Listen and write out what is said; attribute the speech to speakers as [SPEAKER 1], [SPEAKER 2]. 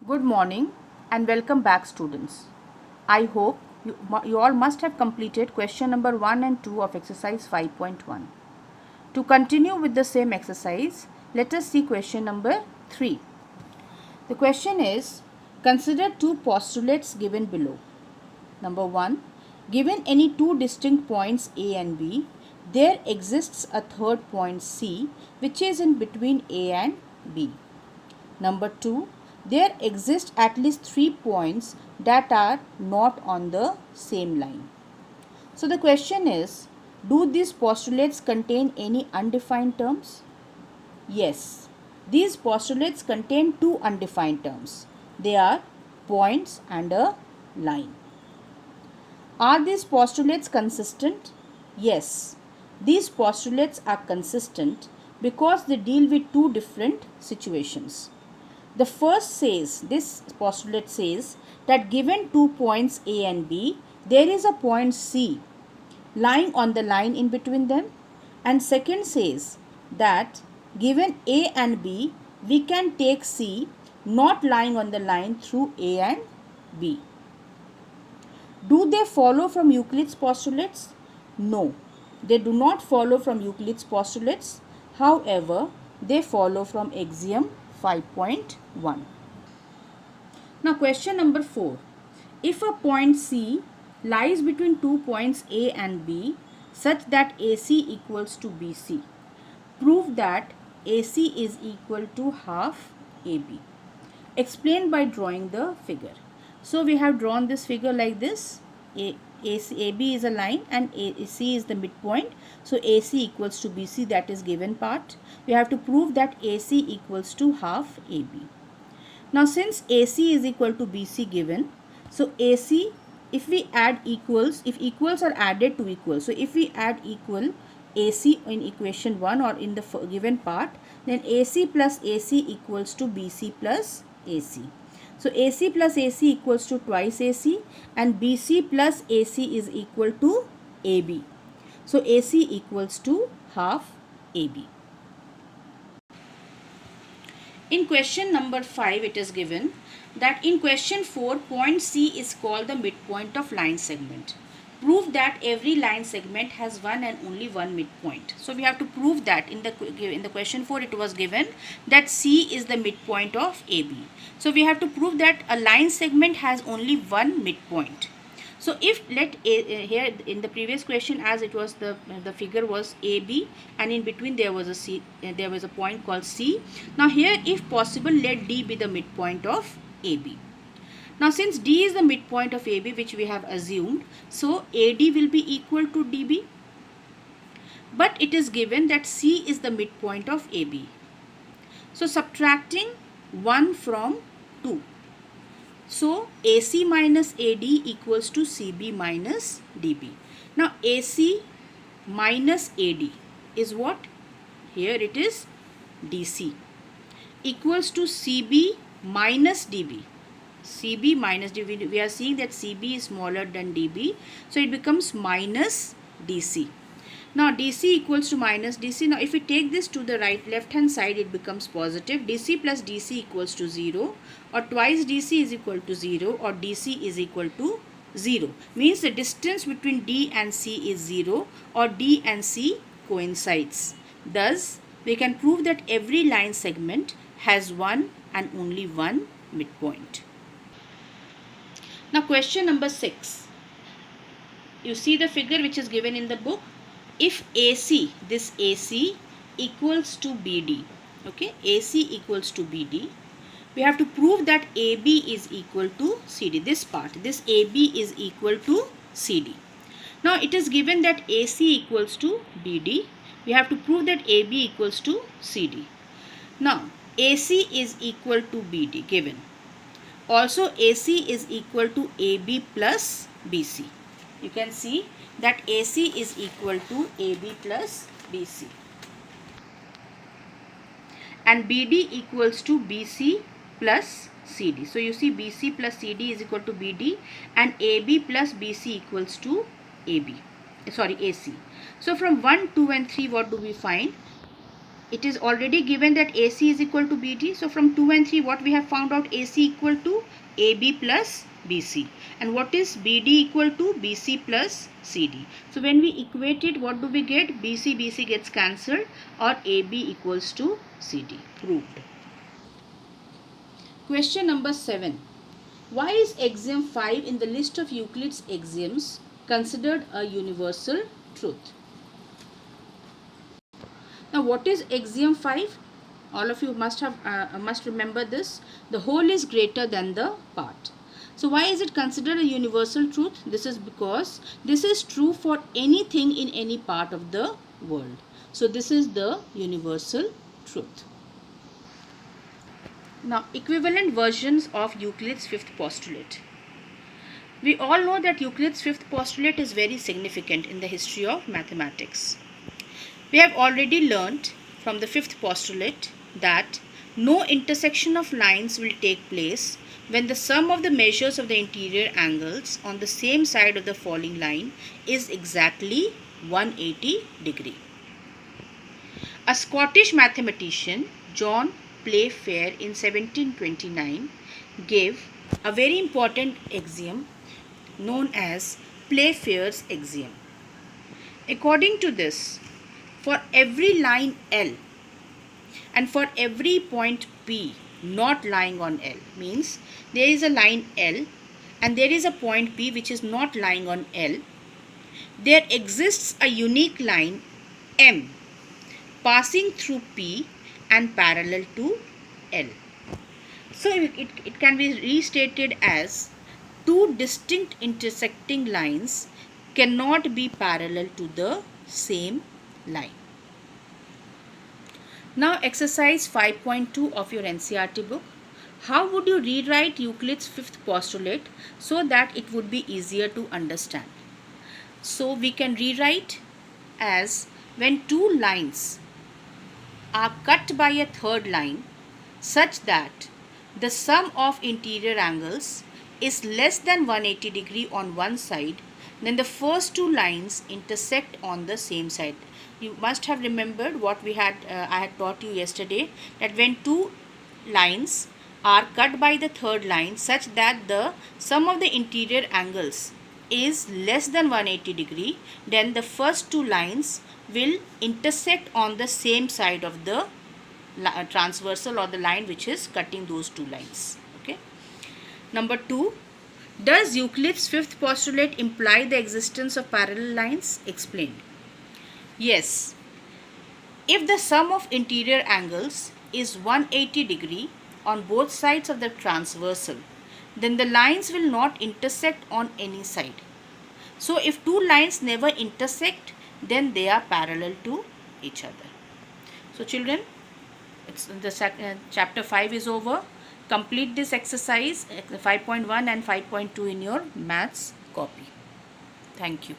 [SPEAKER 1] Good morning and welcome back, students. I hope you all must have completed question number 1 and 2 of exercise 5.1. To continue with the same exercise, let us see question number 3. The question is, consider two postulates given below. Number 1, given any two distinct points A and B, there exists a third point C which is in between A and B. Number 2, there exist at least 3 points that are not on the same line. So the question is, do these postulates contain any undefined terms? Yes, these postulates contain two undefined terms. They are points and a line. Are these postulates consistent? Yes, these postulates are consistent because they deal with two different situations. The first says, this postulate says that given 2 points A and B, there is a point C lying on the line in between them. And second says that given A and B, we can take C not lying on the line through A and B. Do they follow from Euclid's postulates? No, they do not follow from Euclid's postulates. However, they follow from axiom 5.1. Now question number 4. If a point C lies between 2 points A and B such that AC equals to BC, prove that AC is equal to half AB. Explain by drawing the figure. So we have drawn this figure like this. AB is a line and AC is the midpoint. So AC equals to BC, that is given part. We have to prove that AC equals to half AB. Now since AC is equal to BC given, so AC, if we add equals, if equals are added to equals, so if we add equal AC in equation 1 or in the given part, then AC plus AC equals to BC plus AC. So AC plus AC equals to twice AC and BC plus AC is equal to AB. So AC equals to half AB. In question number 5, it is given that in question 4, point C is called the midpoint of line segment. Prove that every line segment has one and only one midpoint. So we have to prove that in the question 4 it was given that C is the midpoint of AB. So we have to prove that a line segment has only one midpoint. So if here in the previous question, as it was the figure was AB and in between there was a C, there was a point called C. Now here, if possible, let D be the midpoint of AB. Now since D is the midpoint of AB, which we have assumed, so AD will be equal to DB. But it is given that C is the midpoint of AB. So subtracting 1 from 2. So AC minus AD equals to CB minus DB. Now AC minus AD is what? Here it is DC equals to CB minus DB. CB minus DB, we are seeing that CB is smaller than DB, so it becomes minus DC. Now DC equals to minus DC. Now if we take this to the left hand side, it becomes positive. DC plus DC equals to 0, or twice DC is equal to 0, or DC is equal to 0. Means the distance between D and C is 0, or D and C coincides. Thus we can prove that every line segment has one and only one midpoint. Now question number 6. You see the figure which is given in the book. If AC, this AC equals to BD, okay, AC equals to BD, we have to prove that AB is equal to CD. This part, this AB is equal to CD. Now it is given that AC equals to BD. We have to prove that AB equals to CD. Now AC is equal to BD given. Also AC is equal to AB plus BC. You can see that AC is equal to AB plus BC. And BD equals to BC plus CD. So you see BC plus CD is equal to BD and AB plus BC equals to AC. So from 1, 2 and 3, what do we find? it is already given that AC is equal to BD. So from 2 and 3, what we have found out, AC equal to AB plus BC. And what is BD equal to BC plus CD. So when we equate it, what do we get? BC gets cancelled, or AB equals to CD. Proved. Question number 7. Why is axiom 5 in the list of Euclid's axioms considered a universal truth? Now, what is axiom 5? All of you must remember this. The whole is greater than the part. So why is it considered a universal truth? This is because this is true for anything in any part of the world. So this is the universal truth. Now, equivalent versions of Euclid's fifth postulate. We all know that Euclid's fifth postulate is very significant in the history of mathematics. We have already learnt from the fifth postulate that no intersection of lines will take place when the sum of the measures of the interior angles on the same side of the falling line is exactly 180 degree. A Scottish mathematician, John Playfair, in 1729 gave a very important axiom known as Playfair's axiom. According to this, for every line L and for every point P not lying on L, means there is a line L and there is a point P which is not lying on L, there exists a unique line M passing through P and parallel to L. So it can be restated as two distinct intersecting lines cannot be parallel to the same line. Now exercise 5.2 of your NCERT book. How would you rewrite Euclid's fifth postulate so that it would be easier to understand? So we can rewrite as when two lines are cut by a third line such that the sum of interior angles is less than 180 degree on one side, then the first two lines intersect on the same side. You must have remembered what I had taught you yesterday, that when two lines are cut by the third line such that the sum of the interior angles is less than 180 degree, then the first two lines will intersect on the same side of the transversal or the line which is cutting those two lines. Okay. Number 2. Does Euclid's fifth postulate imply the existence of parallel lines? Explained. Yes. If the sum of interior angles is 180 degree on both sides of the transversal, then the lines will not intersect on any side. So if two lines never intersect, then they are parallel to each other. So children, chapter 5 is over. Complete this exercise 5.1 and 5.2 in your maths copy. Thank you.